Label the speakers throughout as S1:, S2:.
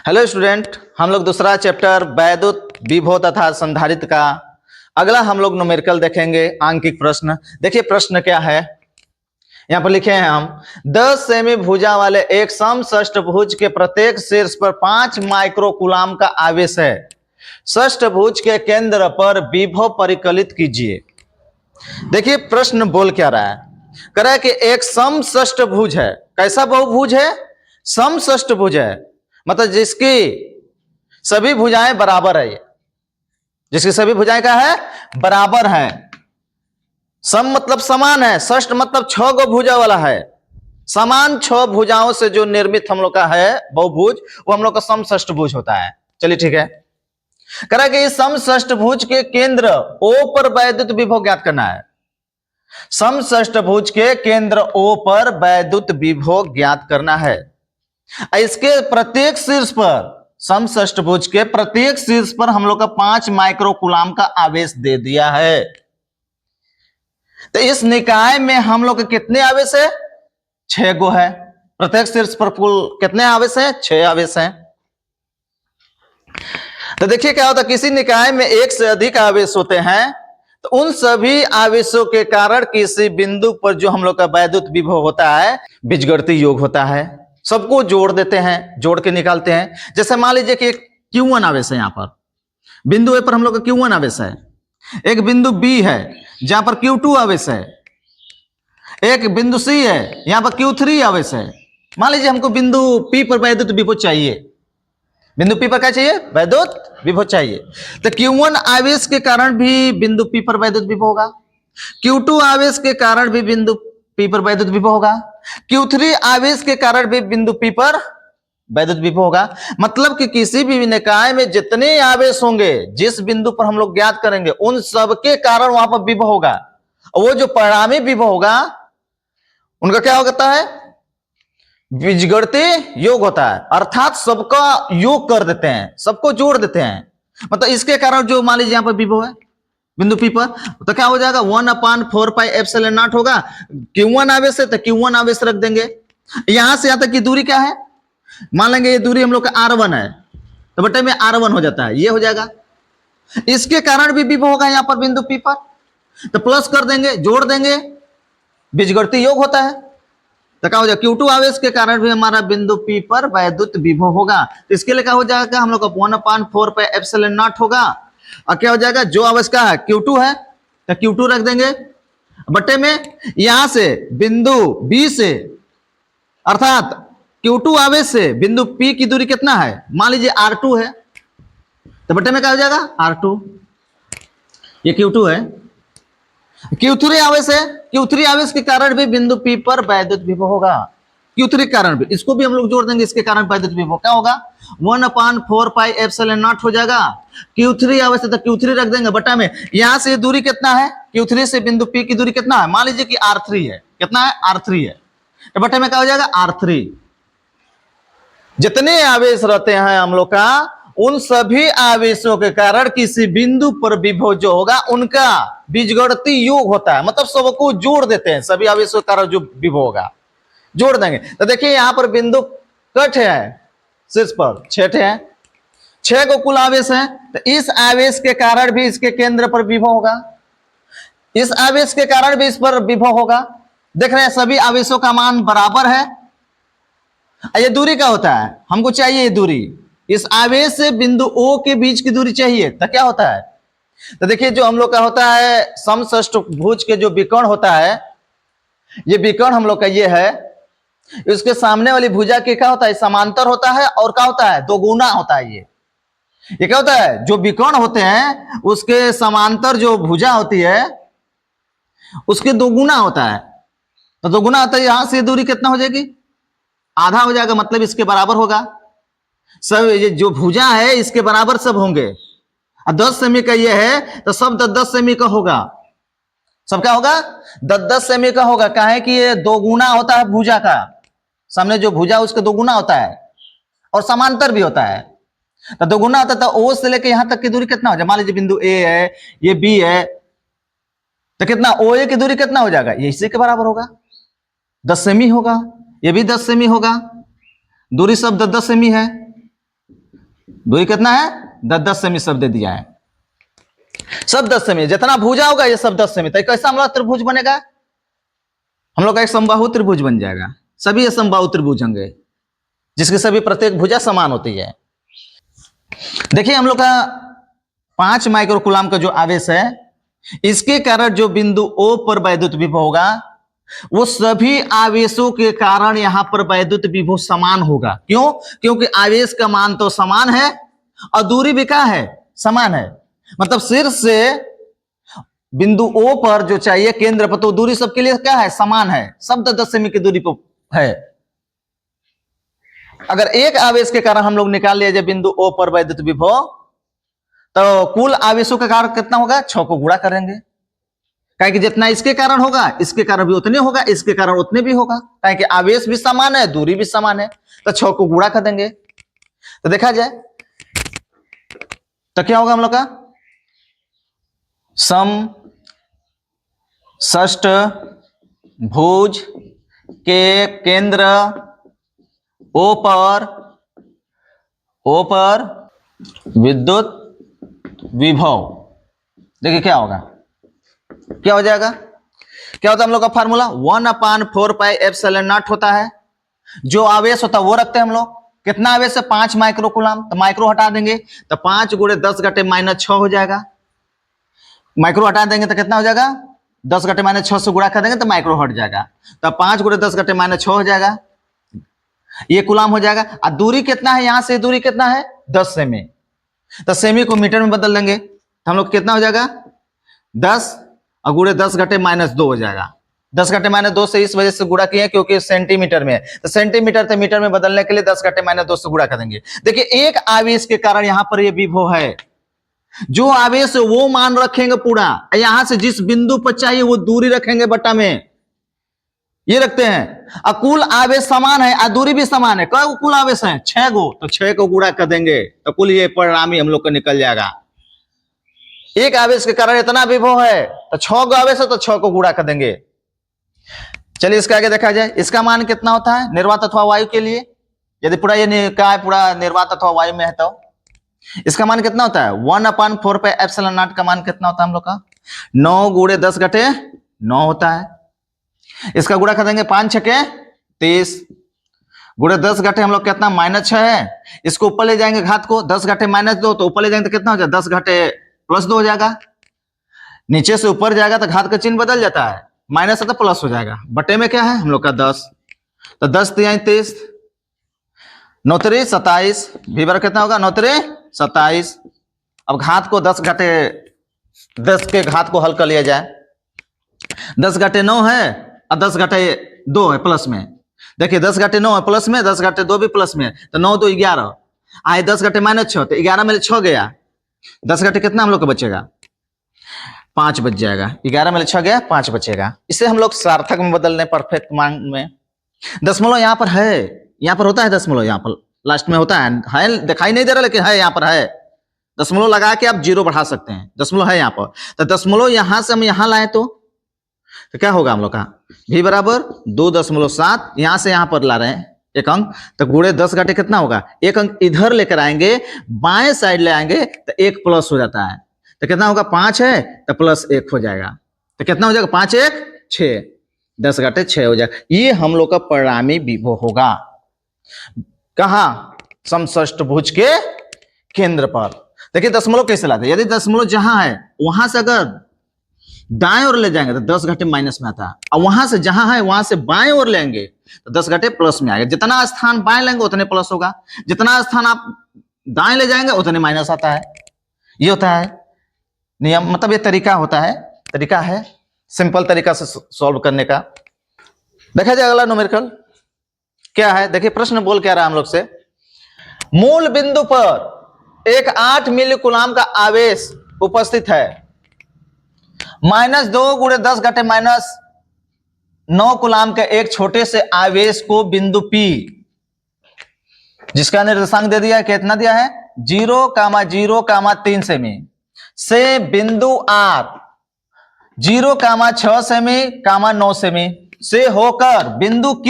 S1: Hello student, हम लोग दूसरा चैप्टर वैद्युत विभव तथा संधारित्र का अगला हम लोग न्यूमेरिकल देखेंगे। आंकिक प्रश्न देखिए, प्रश्न क्या है यहाँ पर लिखे हैं हम 10 सेमी भुजा वाले एक समषष्ठभुज के प्रत्येक शीर्ष पर 5 माइक्रोकूलाम का आवेश है। षष्ठभुज के केंद्र पर विभव परिकलित कीजिए। देखिए प्रश्न बोल क्या रहा है, कह रहा है कि एक समषष्ठभुज है। कैसा बहुभुज है? समषष्ठभुज है, मतलब जिसकी सभी भुजाएं बराबर है। जिसकी सभी भुजाएं क्या है? बराबर है। सम मतलब समान है, षष्ठ मतलब 6 गो भुजा वाला है। समान 6 भुजाओं से जो निर्मित हम लोग का है बहुभुज, वो हम लोग का समषष्ठभुज होता है। चलिए ठीक है। कह रहा है कि इस समषष्ठभुज के केंद्र O पर वैद्युत विभव ज्ञात करना है। समषष्ठभुज के केंद्र O पर वैद्युत विभव ज्ञात करना है। इसके प्रत्येक शीर्ष पर, समषष्ठभुज के प्रत्येक शीर्ष पर हम लोग का 5 माइक्रोकूलाम का आवेश दे दिया है। तो इस निकाय में हम लोग के कितने आवेश है? 6 गो है। प्रत्येक शीर्ष पर कुल कितने आवेश है? 6 आवेश हैं। तो देखिए क्या होता है, किसी निकाय में एक से अधिक आवेश होते हैं तो उन सभी आवेशों के कारण किसी बिंदु पर जो हम लोग का वैद्युत विभव होता है बीजगणितीय योग होता है। सबको जोड़ देते हैं, जोड़ के निकालते हैं। जैसे मान लीजिए कि Q1 आवेश है, यहां पर बिंदु ए पर हम लोग का Q1 आवेश है। एक बिंदु B है जहां पर Q2 आवेश है। एक बिंदु C है, यहां पर Q3 आवेश है। मान लीजिए हमको बिंदु P पर वैद्युत विभव चाहिए। बिंदु P पर क्या चाहिए? वैद्युत विभव चाहिए। तो Q1 आवेश के कारण भी बिंदु P पर वैद्युत विभव होगा। Q2 आवेश के कारण भी बिंदु P पर वैद्युत विभव होगा। Q3 आवेश के कारण भी बिंदु P पर वैद्युत विभव होगा। मतलब कि किसी भी निकाय में जितने आवेश होंगे, जिस बिंदु पर हम लोग ज्ञात करेंगे, उन सबके कारण वहां पर विभव होगा। और वो जो परिणामी विभव होगा उनका क्या होता है? बीजगणितीय योग होता है। अर्थात सबका योग कर देते हैं, सबको जोड़ देते हैं। मतलब इसके कारण जो मान लीजिए यहां पर विभव है बिंदु P पर, तो क्या हो जाएगा? 1/4 पाई एप्सिलॉन नॉट होगा। Q1 आवेश है तो Q1 आवेश रख देंगे। यहां से यहां तक की दूरी क्या है? मान लेंगे ये दूरी हम लोग का R1 है, तो बटे में R1 हो जाता है, ये हो जाएगा। इसके कारण भी विभव होगा यहां पर बिंदु P पर, तो प्लस कर देंगे, जोड़ देंगे, बीजगणितीय योग होता है। तो क्या हो जाएगा? Q2 आवेश के कारण भी हमारा बिंदु P पर वैद्युत विभव होगा। तो इसके लिए क्या हो जाएगा? हम लोग का 1/4 पाई एप्सिलॉन नॉट होगा। और क्या हो जाएगा? जो आवेश का है Q2 है तो Q2 रख देंगे, बटे में यहां से बिंदु B से, अर्थात Q2 आवेश से बिंदु P की दूरी कितना है? मान लीजिए R2 है, तो बटे में क्या हो जाएगा? R2। ये Q2 है। Q3 आवेश है, Q3 आवेश के कारण भी बिंदु P पर वैद्युत विभव होगा। Q3 के कारण भी, इसको भी हम लोग जोड़ देंगे, इसके कारण वैद्युत विभव क्या होगा? 1/4 पाई एप्सिलॉन नॉट हो जाएगा। Q3 आवेश है तो Q3 रख देंगे, बटा में यहां से दूरी कितना है? Q3 से बिंदु P की दूरी कितना है? मान लीजिए कि R3 है। कितना है? R3 है, तो बटे में क्या हो जाएगा? R3। जितने आवेश रहते हैं हम लोग का, उन सभी आवेशों के कारण किसी बिंदु पर विभव जो होगा उनका बीजगणितीय योग होता है। मतलब सबको जोड़ देते हैं, सभी आवेशों के कारण जो विभव होगा जोड़ देंगे। तो देखिए यहां पर बिंदु कट है, शीर्ष पर 6 है, 6 को कुल आवेश है। तो इस आवेश के कारण भी इसके केंद्र पर विभव होगा, इस आवेश के कारण भी इस पर विभव होगा। देख रहे हैं सभी आवेशों का मान बराबर है। ये दूरी क्या होता है? हमको चाहिए ये दूरी, इस आवेश से बिंदु O के बीच की दूरी चाहिए। तो क्या होता है? तो देखिए जो हम लोग का होता है समषष्ठभुज के जो विकर्ण होता है, ये विकर्ण हम लोग का ये है, इसके सामने वाली भुजा के क्या होता है? समांतर होता है, और क्या होता है? दोगुना होता है। ये क्या होता है? जो विकर्ण होते हैं उसके समांतर जो भुजा होती है उसके दोगुना होता है। तो दोगुना होता है, यहां से दूरी कितना हो जाएगी? आधा हो जाएगा, मतलब इसके बराबर होगा। सब ये जो भुजा है इसके बराबर सब होंगे। 10 सेमी का ये है तो सब 10 सेमी का होगा। सब क्या होगा? 10 सेमी का होगा। काहे कि ये दोगुना होता है भुजा का, सामने जो भुजा उसके दोगुना होता है, और समांतर भी होता है। तो दोगुना होता है तो O से लेके यहां तक की दूरी कितना हो जाए? मान लीजिए बिंदु A है, ये B है, तो कितना OA की दूरी कितना हो जाएगा? ये इसी के बराबर होगा, 10 सेमी होगा। ये भी 10 सेमी होगा, दूरी सब 10 सेमी है। दूरी कितना है? 10-10 सेमी सब दे दिया है, सब 10 सेमी। जितना भुजा होगा ये सब 10 सेमी। तो कैसा हम लोग त्रिभुज बनेगा? हम लोग का एक समबाहु त्रिभुज बन जाएगा। सभी ये समबाहु त्रिभुज होंगे जिसकी सभी प्रत्येक भुजा समान होती है। देखिए हम लोग का 5 माइक्रोकूलाम का जो आवेश है, इसके कारण जो बिंदु O पर वैद्युत विभव होगा वो सभी आवेशों के कारण यहां पर वैद्युत विभव समान होगा। क्यों? क्योंकि आवेश का मान तो समान है और दूरी भी क्या है? समान है। मतलब शीर्ष से बिंदु O पर जो चाहिए केंद्र पर, तो दूरी सबके लिए क्या है? समान है। सब 10-10 सेमी की दूरी पर है। अगर एक आवेश के कारण हम लोग निकाल लिया जाए बिंदु O पर वैद्युत विभव, तो कुल आवेशों के कारण कितना होगा? 6 को गुणा करेंगे। कि जितना इसके कारण होगा इसके कारण भी उतने होगा, इसके कारण उतने भी होगा। कि आवेश भी समान है, दूरी भी समान है, तो 6 को गुणा कर देंगे। तो देखा जाए तो क्या होगा हम लोग का? सम षष्ठ भुज के केंद्र O पर विद्युत विभव, देखिए क्या होगा, क्या हो जाएगा? क्या होता है हम लोग का फार्मूला? 1/4πε0 होता है। जो आवेश होता है वो रखते हैं हम लोग। कितना आवेश है? 5 माइक्रोकूलाम। तो माइक्रो हटा देंगे तो 5 × 10⁻⁻6 हो जाएगा। माइक्रो हटा देंगे तो कितना हो जाएगा? 10⁻⁻6 से गुणा कर देंगे तो माइक्रो हट जाएगा। तो 5 × 10⁻6 हो जाएगा, ये कूलाम हो जाएगा। और दूरी कितना है? यहां से दूरी कितना है? 10 सेमी। तो सेमी को मीटर में बदल देंगे तो हम लोग कितना हो जाएगा? 10 और गुणे 10⁻−2 हो जाएगा। 10⁻2 से इस वजह से गुणा किए क्योंकि सेंटीमीटर में है, तो सेंटीमीटर से मीटर में बदलने के लिए 10⁻2 से गुणा कर देंगे। देखिए एक आवेश के कारण यहां पर ये विभव है। जो आवेश है वो मान रखेंगे पूरा, यहां से जिस बिंदु पर चाहिए वो दूरी रखेंगे बटा में, ये रखते हैं। और कुल आवेश समान है और दूरी भी समान है। कई कुल आवेश है? 6 गो। तो 6 को गुणा कर देंगे तो कुल ये परिणामी हम लोग को निकल जाएगा। एक आवेश के कारण इतना विभव है तो 6 गो आवेश है तो 6 को गुणा कर देंगे। चलिए इसका आगे देखा जाए। इसका मान कितना होता है निर्वात अथवा वायु के लिए? यदि पूरा ये पूरा निर्वात अथवा वायु में है तो इसका मान कितना होता है? 1/4πε0 का मान कितना होता है हम लोग का? 9 × 10⁻9 होता है। इसका गुणा कर देंगे 5 × 6 = 30 × 10⁻, हम लोग कितना? -6 है। इसको ऊपर ले जाएंगे घात को, 10⁻−2 तो ऊपर ले जाएंगे तो कितना हो जाएगा? 10⁻+2 हो जाएगा। नीचे से ऊपर जाएगा तो घात का चिन्ह बदल जाता है, माइनस है तो प्लस हो जाएगा। बटे में क्या है हम लोग का? 10। तो 10 × 3 = 30, 9 × 3 = 27, भी कितना होगा? 9 × 3 = 27। अब घात को 10 के घात को हल कर लिया जाए। 10⁻9 है और 10⁻2 है प्लस में। देखिए 10⁻9 है प्लस में, 10⁻2 भी प्लस में, तो 9 × 2 = 11 आए। 10⁻−6 तो 11 में 6 गया। 10 कितना हम लोग को बचेगा? 5 बच जाएगा। 11 में 6 गया, 5 बचेगा। इसे हम लोग सार्थक में बदल लें, परफेक्ट मान में। दशमलव यहाँ पर है, यहाँ पर होता है दशमलव, यहाँ पर लास्ट में होता है दिखाई नहीं दे रहा लेकिन है, यहाँ पर है। दशमलव लगा के आप 0 बढ़ा सकते हैं, दशमलव है यहाँ पर। तो दशमलव यहां से हम यहाँ लाए तो क्या होगा हम लोग का? v = 2.7, यहां से यहां पर ला रहे हैं एक अंक, तो गुणे 10 कितना होगा? एक अंक इधर लेकर आएंगे, बाएं साइड ले आएंगे तो 1 प्लस हो जाता है। तो कितना होगा? 5 है तो +1 हो जाएगा। तो कितना हो जाएगा? 5 × 1 = 6, 10⁻6 हो जाएगा। ये हम लोग का परिणामी विभव होगा। कहा? समषष्ठ भुज के केंद्र पर। देखिए दशमलव कैसे लाते हैं। यदि दशमलव जहां है वहां से अगर दाएं ओर ले जाएंगे तो 10 माइनस में आता है, और वहां से जहां है वहां से बाएं ओर लेंगे तो 10 प्लस में आएगा। जितना स्थान बाएं लेंगे उतने प्लस होगा, जितना स्थान आप दाएं ले जाएंगे उतने माइनस आता है। ये होता है नियम, मतलब ये तरीका होता है, तरीका है सिंपल तरीका से सॉल्व करने का। देखा जाए अगला न्यूमेरिकल क्या है। देखिए प्रश्न बोल क्या रहा हम लोग से, मूल बिंदु पर एक 8 मिली कूलाम का आवेश उपस्थित है। -2 × 10⁻⁻9 कूलाम के एक छोटे से आवेश को बिंदु P, जिसका निर्देशांक दे दिया है, कितना दिया है? 0,0,3 सेमी से बिंदु R 0,6 सेमी, 9 सेमी से होकर बिंदु Q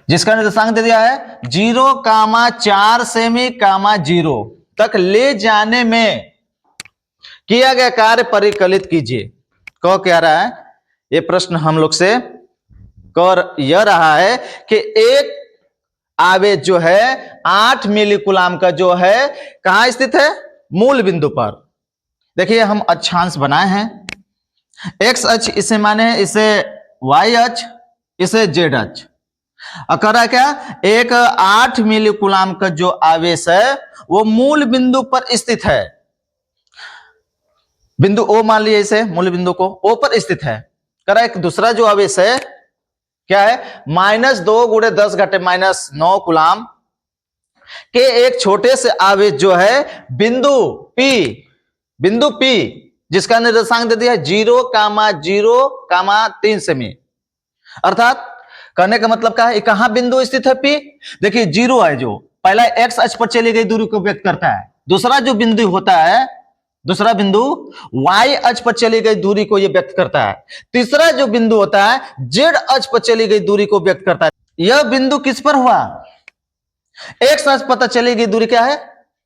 S1: जिसका निर्देशांक दे दिया है 0,4 सेमी, 0 तक ले जाने में किया गया कार्य परिकलित कीजिए। कह क्या रहा है ये प्रश्न हम लोग से कर यह रहा है कि एक आवेश जो है 8 मिलीकूलाम का जो है कहां स्थित है, मूल बिंदु पर। देखिए हम अक्षांश बनाए हैं, एक्स अक्ष इसे माने, इसे वाई अक्ष, इसे जेड अक्ष। और कह रहा है क्या, एक 8 मिलीकूलाम का जो आवेश है वो मूल बिंदु पर स्थित है। बिंदु ओ मान लिया इसे, मूल बिंदु को ओ पर स्थित है। कह रहा है एक दूसरा जो आवेश है क्या है, -2 × 10⁻⁻9 कूलाम के एक छोटे से आवेश जो है बिंदु P जिसका निर्देशांक दे दिया है 0,0,3 सेमी। अर्थात कहने का मतलब क्या है, कहां बिंदु स्थित है P, देखिए 0 है जो पहला x अक्ष पर चली गई दूरी को व्यक्त करता है, दूसरा जो बिंदु होता है, दूसरा बिंदु y अक्ष पर चली गई दूरी को यह व्यक्त करता है, तीसरा जो बिंदु होता है z अक्ष पर चली गई दूरी को व्यक्त करता है। यह बिंदु किस पर हुआ, x अक्ष पता चली गई दूरी क्या है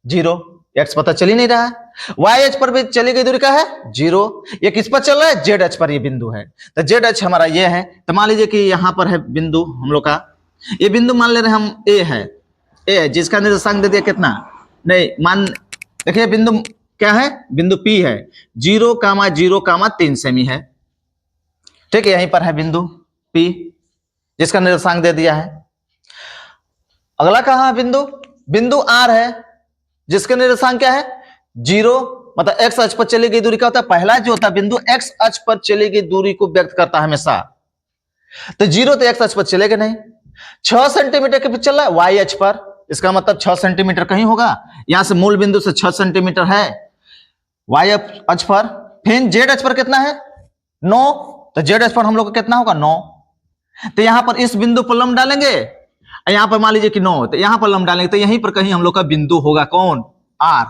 S1: 0, x पता चल ही नहीं रहा है, y अक्ष पर भी चली गई दूरी क्या है 0, ये किस पर चल रहा है z अक्ष पर, ये बिंदु है। तो z अक्ष हमारा ये है, तो मान लीजिए कि यहां पर है बिंदु हम लोग का, ये बिंदु मान ले रहे हैं हम a है, a जिसका निर्देशांक दे दिया कितना, नहीं मान, देखिए बिंदु क्या है, बिंदु P है 0,0,3 सेमी है, ठीक है, यहीं पर है बिंदु P जिसका निर्देशांक दे दिया है। अगला कहां है बिंदु R है जिसका निर्देशांक क्या है 0, मतलब x अक्ष पर चली गई दूरी क्या होता है, पहला जो होता है बिंदु x अक्ष पर चली गई दूरी को व्यक्त करता है हमेशा, तो 0 तो x अक्ष पर चलेगा नहीं, 6 सेंटीमीटर के पीछे चल रहा है y अक्ष पर, इसका मतलब 6 सेंटीमीटर कहीं होगा, यहां से मूल बिंदु से 6 सेंटीमीटर है y अक्ष पर। फिर z अक्ष पर कितना है 9, तो z अक्ष पर हम लोग का कितना होगा 9, तो यहां पर इस बिंदु पर लंब डालेंगे, यहां पर मान लीजिए कि 9, तो यहां पर लंब डालेंगे, तो यहीं पर कहीं हम लोग का बिंदु होगा कौन R,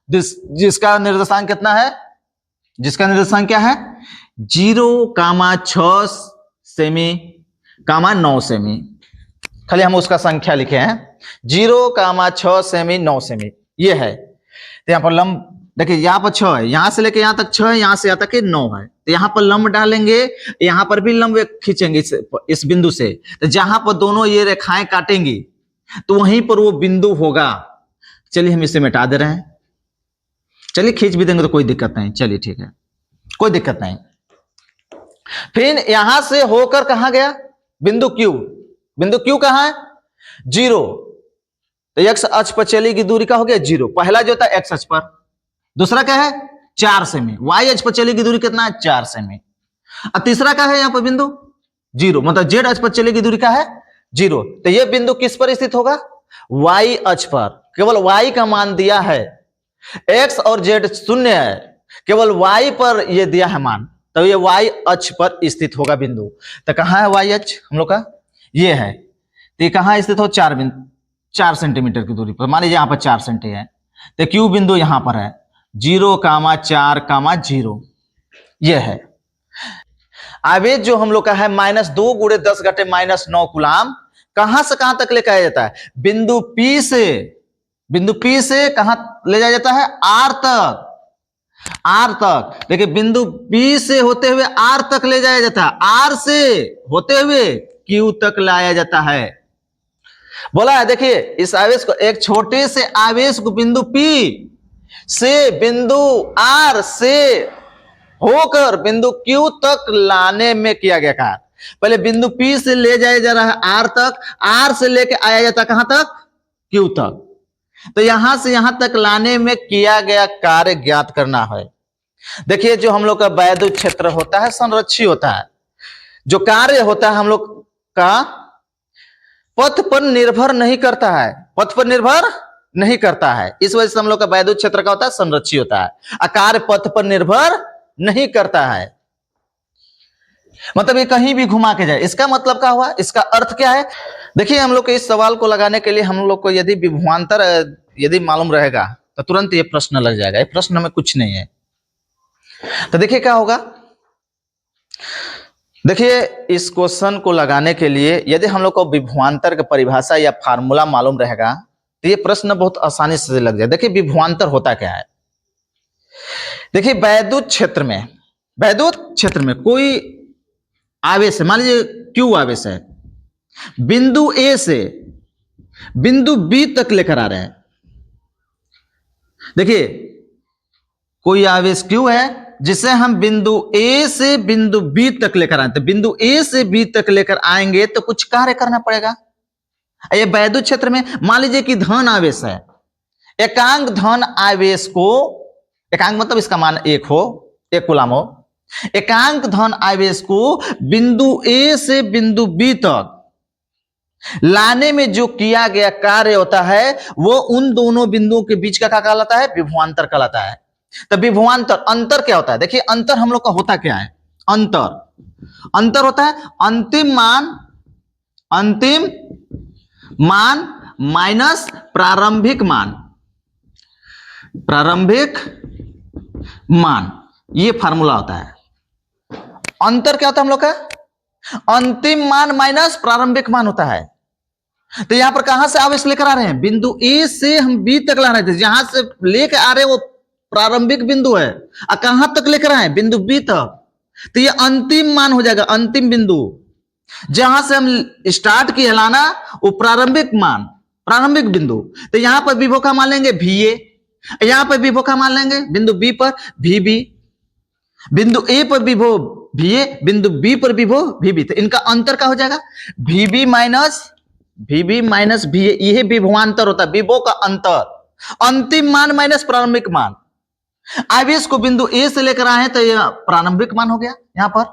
S1: जिसका निर्देशांक कितना है, जिसका निर्देशांक क्या है 0,6 सेमी, 9 सेमी, खाली हम उसका संख्या लिखे हैं 0,6 सेमी 9 सेमी ये है। तो यहां पर लंब देखिए, यहां पर 6 है, यहां से लेके यहां तक 6 है, यहां से यहां तक 9 है, तो यहां पर लंब डालेंगे, यहां पर भी लंब खींचेंगे इस बिंदु से, तो जहां पर दोनों ये रेखाएं काटेंगी तो वहीं पर वो बिंदु होगा। चलिए हम इसे मिटा दे रहे हैं, चलिए खींच भी देंगे तो कोई दिक्कत नहीं, चलिए ठीक है, कोई दिक्कत नहीं। फिर यहां से होकर कहां गया बिंदु Q कहां है 0, तो x अक्ष पर चलेगी दूरी का हो गया 0, पहला जो था x अक्ष पर, दूसरा क्या है 4 सेमी, y अक्ष पर चलेगी दूरी कितना है 4 सेमी, और तीसरा क्या है यहां पर बिंदु 0, मतलब z अक्ष पर चलेगी दूरी क्या है 0, तो यह बिंदु किस पर स्थित होगा y अक्ष पर, केवल y का मान दिया है, x और z शून्य है, केवल y पर यह दिया है मान, तो ये y अक्ष पर स्थित होगा बिंदु। तो कहां है y अक्ष हम लोग का, ये है, तो ये कहां स्थित हो 4 सेंटीमीटर की दूरी पर, मान लीजिए यहां पर 4 सेंटी है, तो Q बिंदु यहां पर है 0,4,0 ये है। आवेश जो हम लोग का है -2 × 10⁻⁻9 कूलाम कहां से कहां तक लेकर आया जाता है, बिंदु P से कहां ले जाया जाता है R तक, देखिए बिंदु B से होते हुए R तक ले जाया जाता है, R से होते हुए Q तक लाया जाता है। बोला है देखिए, इस आवेश को, एक छोटे से आवेश को बिंदु P से बिंदु R से होकर बिंदु Q तक लाने में किया गया कार्य। पहले बिंदु P से ले जाया जा रहा है R तक, R से लेके आया जाता कहां तक Q तक, तो यहां से यहां तक लाने में किया गया कार्य ज्ञात करना है। देखिए जो हम लोग का वैद्युत क्षेत्र होता है संरक्षी होता है, जो कार्य होता है हम लोग का पथ पर निर्भर नहीं करता है, इस वजह से हम लोग का वैद्युत क्षेत्र का होता है संरक्षी होता है, कार्य पथ पर निर्भर नहीं करता है, मतलब ये कहीं भी घुमा के जाए। इसका मतलब क्या हुआ, इसका अर्थ क्या है, देखिए हम लोग को इस सवाल को लगाने के लिए हम लोग को यदि विभवांतर यदि मालूम रहेगा तो तुरंत ये प्रश्न लग जाएगा, ये प्रश्न में कुछ नहीं है। तो देखिए क्या होगा, देखिए, इस क्वेश्चन को लगाने के लिए यदि हम लोग को विभवांतर की परिभाषा या फार्मूला मालूम रहेगा तो ये प्रश्न बहुत आसानी से लग जाए। देखिए, विभवांतर होता क्या है। देखिए, वैद्युत क्षेत्र में कोई आवेश है, मान लीजिए क्यू आवेश है, बिंदु ए से बिंदु बी तक लेकर आ रहे हैं। देखिए, कोई आवेश क्यू है जिसे हम बिंदु ए से बिंदु बी तक लेकर आए, तो बिंदु ए से बी तक लेकर आएंगे तो कुछ कार्य करना पड़ेगा। ये वैद्युत क्षेत्र में मान लीजिए कि धन आवेश है, एकांक धन आवेश को, एकांक मतलब इसका मान 1 हो, 1 कूलम हो, एकांक धन आवेश को बिंदु ए से बिंदु बी तक लाने में जो किया गया कार्य होता है वो उन दोनों बिंदुओं के बीच का क्या कहलाता है, विभवांतर कहलाता है। तो विभवांतर, अंतर क्या होता है। देखिए, अंतर हम लोग का होता क्या है, अंतर होता है अंतिम मान माइनस प्रारंभिक मान, ये फार्मूला होता है। अंतर क्या होता है हम लोग का, अंतिम मान माइनस प्रारंभिक मान होता है। तो यहां पर कहां से आवेश लेकर आ रहे हैं, बिंदु ए से हम बी तक ला रहे थे, जहां से लेकर आ रहे हैं वो प्रारंभिक बिंदु है, और कहां तक लेकर आए, बिंदु बी तक। तो ये अंतिम मान हो जाएगा, अंतिम बिंदु जहां से हम स्टार्ट किए लाना, वो प्रारंभिक बिंदु। तो यहां पर विभव का मान लेंगे VA, यहां पर विभव का मान लेंगे बिंदु बी पर VB, बिंदु ए पर विभव VA, बिंदु बी पर विभव VB। तो इनका अंतर क्या हो जाएगा, VB माइनस VA, यह विभवांतर होता है, विभव का अंतर, अंतिम मान माइनस प्रारंभिक मान। आवेश को बिंदु ए से लेकर आए तो यह प्रारंभिक मान हो गया, यहां पर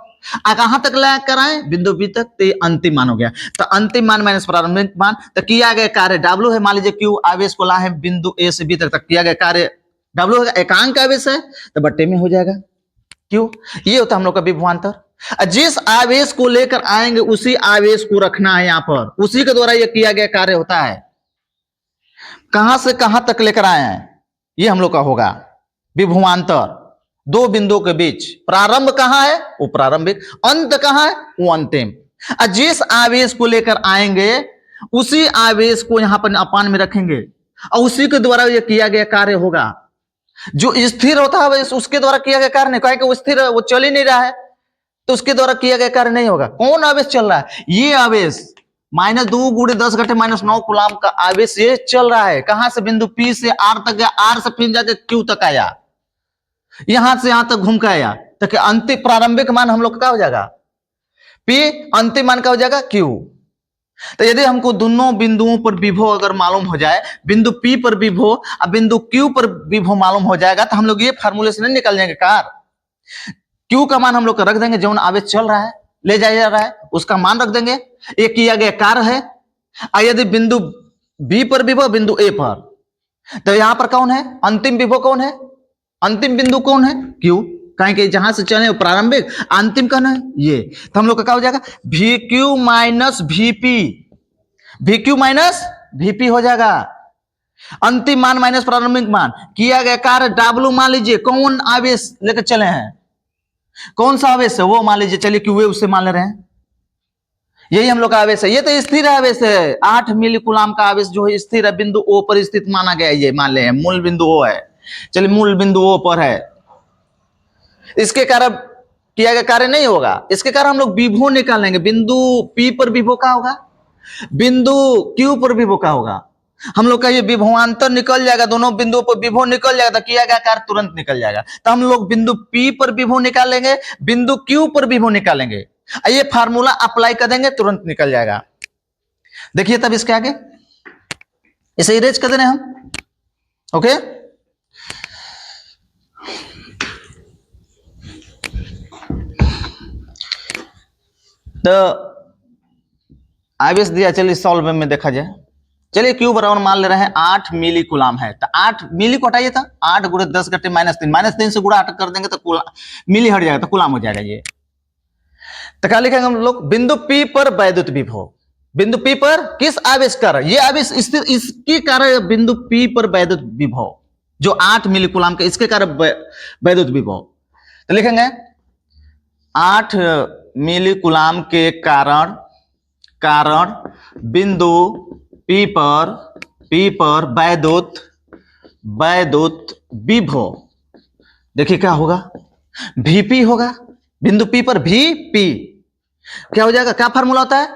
S1: कहां तक लेकर आए, बिंदु बी तक, तो यह अंतिम मान हो गया। तो अंतिम मान माइनस प्रारंभिक मान, तो किया गया कार्य W है। मान लीजिए क्यू आवेश को ला है बिंदु ए से बी तक किया गया कार्य W होगा, एकांक आवेश है तो बट्टे में हो जाएगा क्यू। ये होता है हम लोग का विभवांतर। जिस आवेश को लेकर आएंगे उसी आवेश को रखना है यहां पर, उसी के द्वारा यह किया गया कार्य होता है। कहां से कहां तक लेकर आए हैं, यह हम लोग का होगा विभवांतर। दो बिंदुओं के बीच प्रारंभ कहां है, वो प्रारंभिक, अंत कहां है, वो अंतिम। जिस आवेश को लेकर आएंगे उसी आवेश को यहां पर अपान में रखेंगे और उसी के द्वारा यह किया गया कार्य होगा। जो स्थिर होता है उसके द्वारा किया गया कार्य नहीं, कहे कि वो स्थिर है, वो चल ही नहीं रहा है, तो उसके द्वारा किया गया कार्य नहीं होगा। कौन आवेश चल रहा है, ये आवेश -2 × 10⁻9 कूलम का आवेश ये चल रहा है। कहां से, बिंदु P से R तक गया, R से फिर जाके Q तक आया, यहां से यहां तक घूम के आया, तो अंतिम प्रारंभिक मान हम लोग का हो जाएगा P, अंतिम मान का हो जाएगा Q। तो यदि हमको दोनों बिंदुओं पर विभव अगर मालूम हो जाए, बिंदु P पर विभव और बिंदु Q पर विभव मालूम हो जाएगा, तो हम लोग ये फार्मूले से नहीं निकल जाएंगे। कार Q का मान हम लोग रख देंगे, जो आवेश चल रहा है ले जाया जा रहा है उसका मान रख देंगे, ये किया गया कार्य है। और यदि बिंदु B पर विभव बिंदु A पर, तो यहां पर कौन है, अंतिम विभव कौन है, अंतिम बिंदु कौन है, Q। कहें कि जहां से चले प्रारंभिक, अंतिम कौन है, ये। तो हम लोग का क्या हो जाएगा, VQ माइनस VP हो जाएगा। अंतिम मान माइनस प्रारंभिक मान, किया गया कार्य W। मान लीजिए कौन आवेश लेकर चले हैं, कौन सा आवेश है, वो मान लीजिए, चलिए क्यू है उससे मान ले रहे हैं, यही हम लोग का आवेश है। ये तो स्थिर आवेश है, 8 मिली कूलम का आवेश जो है स्थिर है, बिंदु O पर स्थित माना गया है। ये मान ले मूल बिंदु O है, चलिए मूल बिंदु O पर है, इसके कारण किया गया कार्य नहीं होगा। इसके कारण हम लोग विभव निकालेंगे, बिंदु P पर विभव का होगा, बिंदु Q पर विभव का होगा। हम लोग का ये विभवांतर निकल जाएगा, दोनों बिंदुओं पर विभव निकल जाएगा, तो किया गया कार्य तुरंत निकल जाएगा। तो हम लोग बिंदु P पर विभव निकालेंगे, बिंदु Q पर विभव निकालेंगे, ये फार्मूला अप्लाई कर देंगे, तुरंत निकल जाएगा। देखिए तब इसके आगे इसे इरेज कर देना हम, ओके। तो आवेश दिया, चलिए सॉल्व में देखा जाए। चलिए Q बराबर मान ले रहे हैं 8 मिली कूलम है, तो 8 मिली को हटाइए, था 8 × 10⁻³ -3 से गुणा कर देंगे तो मिली हट जाएगा, तो कूलम हो जाएगा ये। तो क्या लिखेंगे हम लोग, बिंदु P पर वैद्युत विभव, बिंदु P पर किस आवेश कारण, ये आवेश स्थिर, इसके कारण बिंदु P पर वैद्युत विभव जो 8 मिली कूलम का, इसके कारण वैद्युत विभव। तो लिखेंगे 8 मिली कूलाम के कारण बिंदु P पर वैद्युत विभव, देखिए क्या होगा, Vp होगा, बिंदु P पर Vp क्या हो जाएगा, क्या फार्मूला होता है,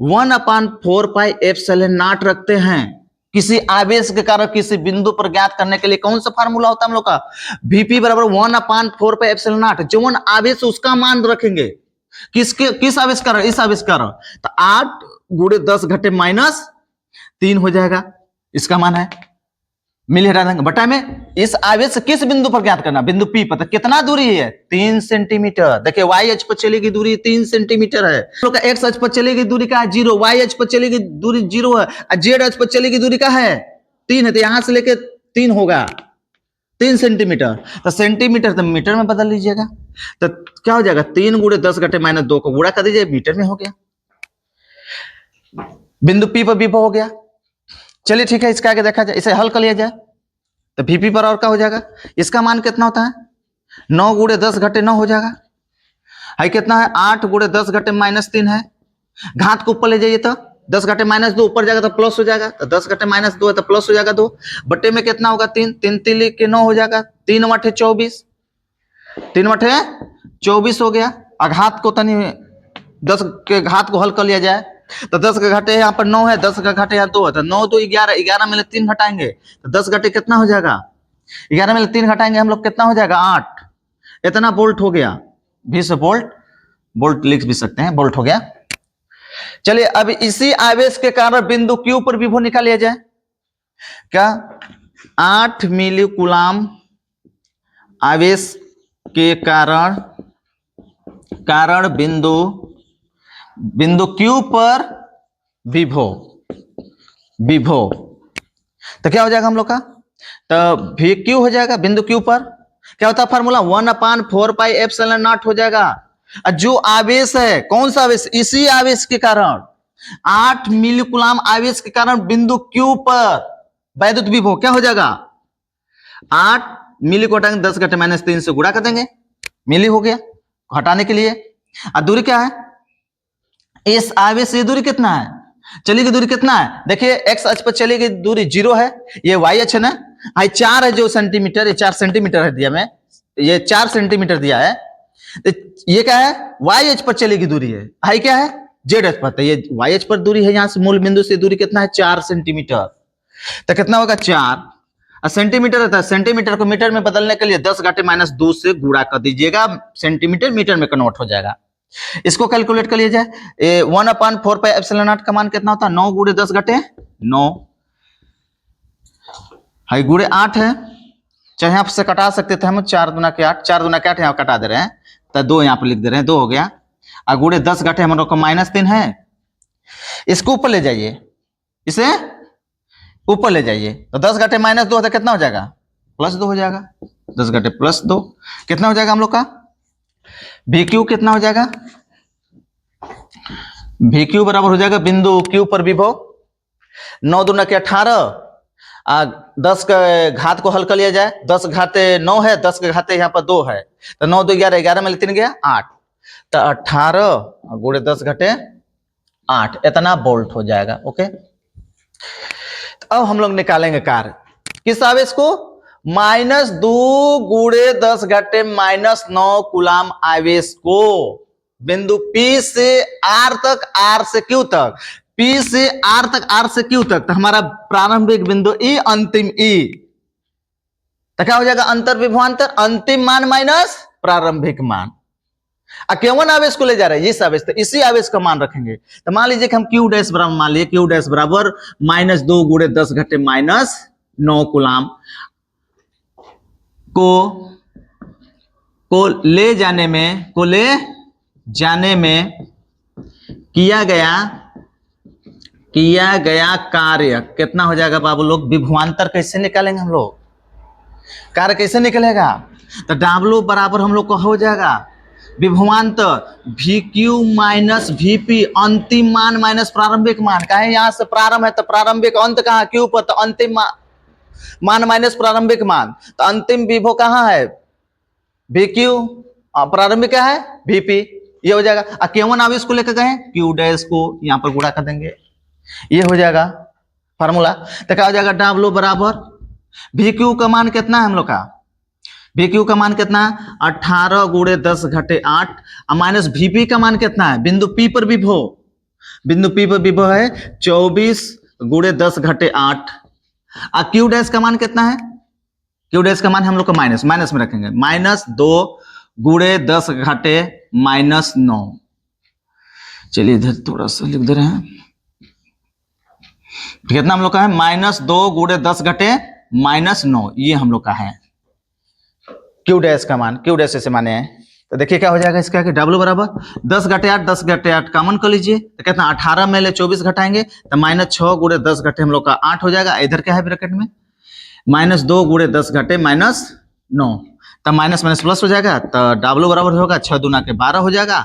S1: 1/4πε0 रखते हैं किसी आवेश के कारण किसी बिंदु पर ज्ञात करने के लिए। कौन सा फार्मूला होता है हम लोग का, Vp बराबर 1/4πε0, जो आवेश उसका मान रखेंगे, किस आवेश कारण, इस आवेश कारण, तो 8 गुणे 10 घटे -3 हो जाएगा, इसका मान है, मिली हटा देंगे बटा में इस आवेश से किस बिंदु पर ज्ञात करना, बिंदु P पर, तो कितना दूरी है, 3 सेंटीमीटर। देखिए y अक्ष पर चलेगी दूरी 3 सेंटीमीटर है, लोग का x अक्ष पर चलेगी दूरी का है 0, y अक्ष पर चलेगी दूरी 0 है, और z अक्ष पर चलेगी दूरी का है 3 है, तो यहां से लेके 3 होगा 3 सेंटीमीटर, तो सेंटीमीटर तो मीटर में बदल लीजिएगा, तो क्या हो जाएगा, 3 गुणे 10 घटे -2 को गुणा कर दीजिए, मीटर में हो गया, बिंदु P पर विभव हो गया। चलिए ठीक है, इसका आगे देखा जाए, इसे हल कर लिया जाए, तो Vp पर और क्या हो जाएगा, इसका मान कितना होता है, 9 गुणे 10 घटे 9 हो जाएगा, है कितना है, 8 गुणे 10 घटे -3 है, घात को ऊपर ले जाइए तो 10 घटे -2 ऊपर जाएगा तो प्लस हो जाएगा, तो 10 घटे -2 है तो प्लस हो जाएगा 2, बटे में कितना होगा 3, 3 3 के 9 हो जाएगा, 3 × 24, 3 × 24 हो गया। घात को तनी 10 के घात को हल कर लिया जाए, तो 10 का घाटे यहाँ पर 9 है, 10 का घाटे यहाँ 2 है, तो 9 2 11, 11 में 3 घटाएंगे तो 10 घटे कितना हो जाएगा, 11 में 3 घटाएंगे हम लोग कितना हो जाएगा 8, इतना वोल्ट हो गया, 20 वोल्ट लिख भी सकते हैं, वोल्ट हो गया। चलिए अब इसी आवेश के कारण बिंदु Q पर विभव निकाल लिया जाए, क्या 8 मिली कूलाम आवेश के कारण बिंदु Q पर विभव, तो क्या हो जाएगा हम लोग का, तो VQ हो जाएगा, बिंदु Q पर क्या होता है फार्मूला, 1/4πε0 हो जाएगा। जो आवेश है, कौन सा आवेश, इसी आवेश के कारण 8 मिली कूलाम आवेश के कारण बिंदु Q पर वैद्युत विभव क्या हो जाएगा, 8 मिली को हटाएंगे 10 घटे -3 से गुणा कर देंगे, मिली हो गया, हटाने के लिए। और दूरी क्या है, इस आवेश से दूरी कितना है, चलेगी दूरी कितना है, देखिए x अक्ष पर चलेगी दूरी 0 है, ये y अक्ष है ना, 4 है जो सेंटीमीटर, ये 4 सेंटीमीटर है दिया मैं, ये 4 सेंटीमीटर दिया है, तो ये क्या है, y अक्ष पर चलेगी दूरी है क्या है, z अक्ष पर, तो ये y अक्ष पर दूरी है, यहां से मूल बिंदु से दूरी कितना है 4 सेंटीमीटर, तो कितना होगा 4, और सेंटीमीटर रहता है, सेंटीमीटर को मीटर में बदलने के लिए 10 घटे -2 से गुणा कर दीजिएगा, सेंटीमीटर मीटर में कन्वर्ट हो जाएगा। इसको कैलकुलेट कर लिया जाए, 1/4πε0 का मान कितना होता है, 9 गुणे 10 घटे 9 है, गुणे 8 है, चाहे यहाँ से कटा सकते थे हम, 4 दूना के 8, 4 दूना के 8 यहाँ कटा दे रहे हैं, तो 2 यहाँ पर लिख दे रहे हैं, 2 हो गया, और गुणे 10 घटे हम लोग को -3 है, इसको ऊपर ले जाइए, इसे ऊपर ले जाइए, तो 10 घटे -2 तो कितना हो जाएगा, +2 हो जाएगा, 10 घटे +2 कितना हो जाएगा हम लोग का, VQ कितना हो जाएगा, VQ बराबर हो जाएगा बिंदु Q पर विभव, 9 दूना के 18, 10 का घात को हल कर लिया जाए, 10 घाते 9 है, 10 के घाते यहाँ पर 2 है, तो 9 2 11, 11 में 3 गया 8, तो 18 गुणे 10 घटे 8, इतना वोल्ट हो जाएगा। ओके, तो अब हम लोग निकालेंगे कार्य, किस आवेश को, -2 गुणे 10 घटे -9 कूलाम आवेश को बिंदु P से R तक, R से Q तक, P से R तक, R से Q तक, तो हमारा प्रारंभिक बिंदु E, अंतिम E, तो क्या हो जाएगा, अंतर विभवांतर, अंतिम मान माइनस प्रारंभिक मान। केवन आवेश को ले जा रहे हैं, इस आवेश, तो इसी आवेश का मान रखेंगे, तो मान लीजिए कि हम Q डैश बराबर, मान लीजिए Q डैश बराबर -2 गुणे 10 घटे -9 कूलाम को ले जाने में किया गया कार्य कितना हो जाएगा बाबू लोग, विभवांतर कैसे निकालेंगे हम लोग, कार्य कैसे निकलेगा, तो W बराबर हम लोग को हो जाएगा विभवांतर VQ माइनस VP, अंतिम मान माइनस प्रारंभिक मान, कहे यहां से प्रारंभ है तो प्रारंभिक, अंत कहां Q पर, तो अंतिम मान माइनस प्रारंभिक मान, तो अंतिम विभव कहां है VQ, प्रारंभिक क्या है VP, ये हो जाएगा। केवन आवेश को लेकर गए क्यू डैश को यहां पर गुणा कर देंगे, ये हो जाएगा फार्मूला। तो क्या हो जाएगा डब्ल्यू बराबर वी क्यू का मान कितना है हम लोग का, वी क्यू का मान कितना है 18 गुणे 10 घटे 8 माइनस वीपी का मान कितना है बिंदु पी पर विभव, बिंदु पी पर विभव है 24 गुणे 10 घटे 8। क्यू डैश का मान कितना है, क्यू डैश का मान हम लोग को माइनस में रखेंगे -2 गुणे 10 घटे -9। चलिए इधर थोड़ा सा लिख दे रहे हैं, कितना हम लोग का है -2 गुणे 10 घटे -9, ये हम लोग का है क्यू डैश का मान, क्यू डैश से माने हैं। तो देखिए क्या हो जाएगा इसका कि डब्ल्यू बराबर 10 घटे 8, 10 घटे 8 कॉमन कर लीजिए, तो कितना 18 में ले 24 घटाएंगे तो -6 गुणे 10 घटे हम लोग का 8 हो जाएगा। इधर क्या है ब्रैकेट में -2 गुणे 10 घटे -9, तब माइनस माइनस प्लस हो जाएगा, तो डब्ल्यू बराबर होगा 6 दूना के 12 हो जाएगा।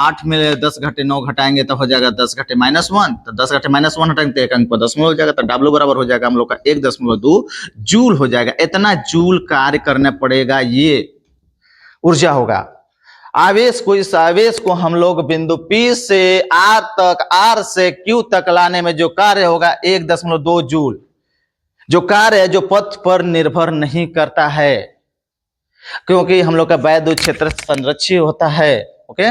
S1: 8 में 10 घटे 9 घटाएंगे तो हो जाएगा 10 घटे -1, तो 10 घटे -1 हटाएंगे तो एक अंक पर दशमलव हो जाएगा, तो डब्ल्यू बराबर हो जाएगा हम लोग का 1.2 जूल हो जाएगा। इतना जूल कार्य करना पड़ेगा, ये ऊर्जा होगा। आवेश को, इस आवेश को हम लोग बिंदु P से R तक, R से Q तक लाने में जो कार्य होगा 1.2 जूल, जो कार्य है जो पथ पर निर्भर नहीं करता है, क्योंकि हम लोग का वैद्युत क्षेत्र संरक्षित होता है। ओके।